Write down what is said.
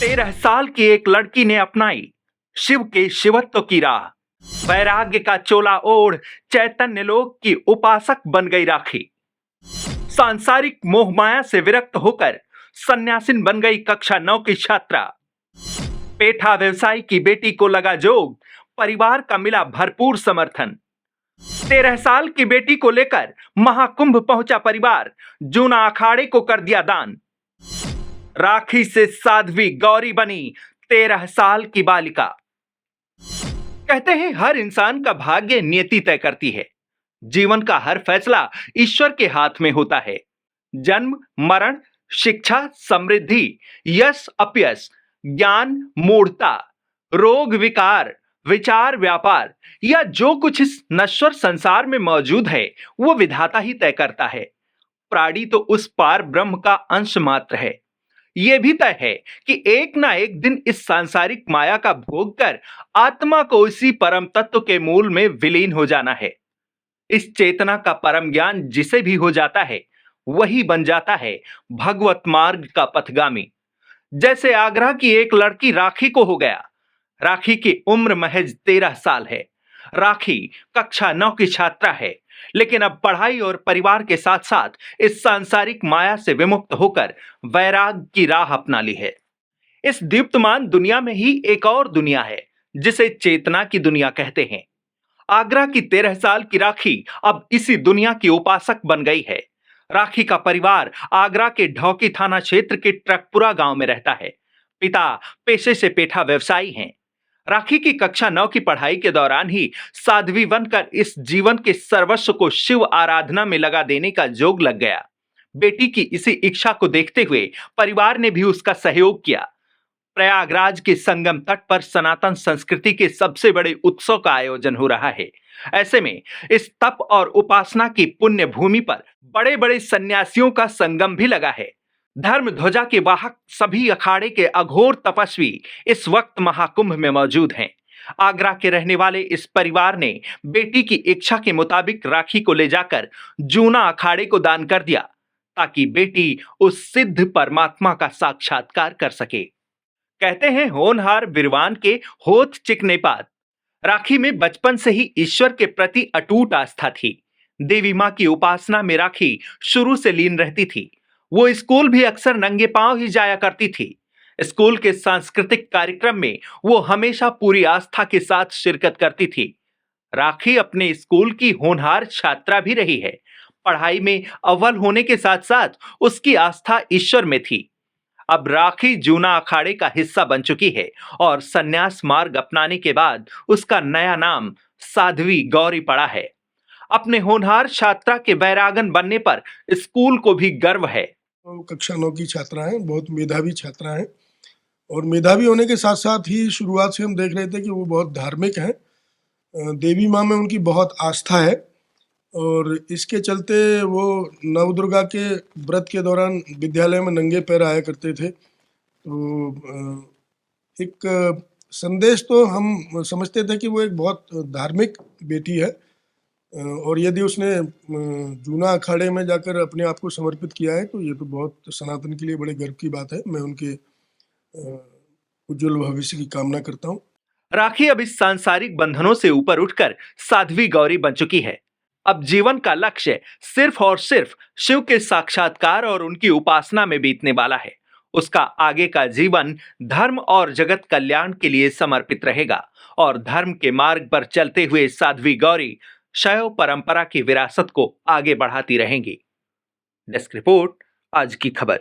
13 साल की एक लड़की ने अपनाई शिव के शिवत्व की राह। वैराग्य का चोला ओढ़ चैतन्य लोक की उपासक बन गई राखी। सांसारिक मोह माया से विरक्त होकर सन्यासिन बन गई कक्षा 9 की छात्रा। पेठा व्यवसायी की बेटी को लगा जोग, परिवार का मिला भरपूर समर्थन। 13 साल की बेटी को लेकर महाकुंभ पहुंचा परिवार, जूना अखाड़े को कर दिया दान। राखी से साध्वी गौरी बनी 13 साल की बालिका। कहते हैं हर इंसान का भाग्य नियति तय करती है। जीवन का हर फैसला ईश्वर के हाथ में होता है। जन्म मरण, शिक्षा समृद्धि, यश अपयश, ज्ञान मूढ़ता, रोग विकार, विचार व्यापार या जो कुछ इस नश्वर संसार में मौजूद है वो विधाता ही तय करता है। प्राणी तो उस पार ब्रह्म का अंश मात्र है। यह भी तय है कि एक ना एक दिन इस सांसारिक माया का भोग कर आत्मा को इसी परम तत्व के मूल में विलीन हो जाना है। इस चेतना का परम ज्ञान जिसे भी हो जाता है वही बन जाता है भगवत मार्ग का पथगामी। जैसे आगरा की एक लड़की राखी को हो गया। राखी की उम्र महज 13 साल है। राखी कक्षा 9 की छात्रा है, लेकिन अब पढ़ाई और परिवार के साथ साथ इस सांसारिक माया से विमुक्त होकर वैराग की राह अपना ली है। इस दीप्तमान दुनिया में ही एक और दुनिया है जिसे चेतना की दुनिया कहते हैं। आगरा की 13 साल की राखी अब इसी दुनिया की उपासक बन गई है। राखी का परिवार आगरा के ढौकी थाना क्षेत्र के ट्रकपुरा गांव में रहता है। पिता पेशे से पेठा व्यवसायी हैं। राखी की कक्षा 9 की पढ़ाई के दौरान ही साध्वी बनकर इस जीवन के सर्वस्व को शिव आराधना में लगा देने का जोग लग गया। बेटी की इसी इच्छा को देखते हुए परिवार ने भी उसका सहयोग किया। प्रयागराज के संगम तट पर सनातन संस्कृति के सबसे बड़े उत्सव का आयोजन हो रहा है। ऐसे में इस तप और उपासना की पुण्य भूमि पर बड़े बड़े सन्यासियों का संगम भी लगा है। धर्म ध्वजा के वाहक सभी अखाड़े के अघोर तपस्वी इस वक्त महाकुंभ में मौजूद हैं। आगरा के रहने वाले इस परिवार ने बेटी की इच्छा के मुताबिक राखी को ले जाकर जूना अखाड़े को दान कर दिया ताकि बेटी उस सिद्ध परमात्मा का साक्षात्कार कर सके। कहते हैं होनहार विरवान के होत चिकने पात। राखी में बचपन से ही ईश्वर के प्रति अटूट आस्था थी। देवी मां की उपासना में राखी शुरू से लीन रहती थी। वो स्कूल भी अक्सर नंगे पांव ही जाया करती थी। स्कूल के सांस्कृतिक कार्यक्रम में वो हमेशा पूरी आस्था के साथ शिरकत करती थी। राखी अपने स्कूल की होनहार छात्रा भी रही है। पढ़ाई में अव्वल होने के साथ साथ उसकी आस्था ईश्वर में थी। अब राखी जूना अखाड़े का हिस्सा बन चुकी है और सन्यास मार्ग अपनाने के बाद उसका नया नाम साध्वी गौरी पड़ा है। अपने होनहार छात्रा के बैरागन बनने पर स्कूल को भी गर्व है। कक्षा 9 की छात्रा है, बहुत मेधावी छात्रा है और मेधावी होने के साथ साथ ही शुरुआत से हम देख रहे थे कि वो बहुत धार्मिक हैं। देवी माँ में उनकी बहुत आस्था है और इसके चलते वो नवदुर्गा के व्रत के दौरान विद्यालय में नंगे पैर आया करते थे। तो एक संदेश तो हम समझते थे कि वो एक बहुत धार्मिक बेटी है और यदि उसने जूना अखाड़े में जाकर अपने आप को समर्पित किया है तो ये तो बहुत सनातन के लिए बड़े गर्व की बात है। मैं उनके उज्जवल भविष्य की कामना करता हूँ। राखी अब इस सांसारिक बंधनों से ऊपर उठकर साध्वी गौरी बन चुकी है। अब जीवन का लक्ष्य सिर्फ और सिर्फ शिव के साक्षात्कार और उनकी उपासना में बीतने वाला है। उसका आगे का जीवन धर्म और जगत कल्याण के लिए समर्पित रहेगा और धर्म के मार्ग पर चलते हुए साध्वी गौरी शैव परंपरा की विरासत को आगे बढ़ाती रहेंगी। डेस्क रिपोर्ट, आज की खबर।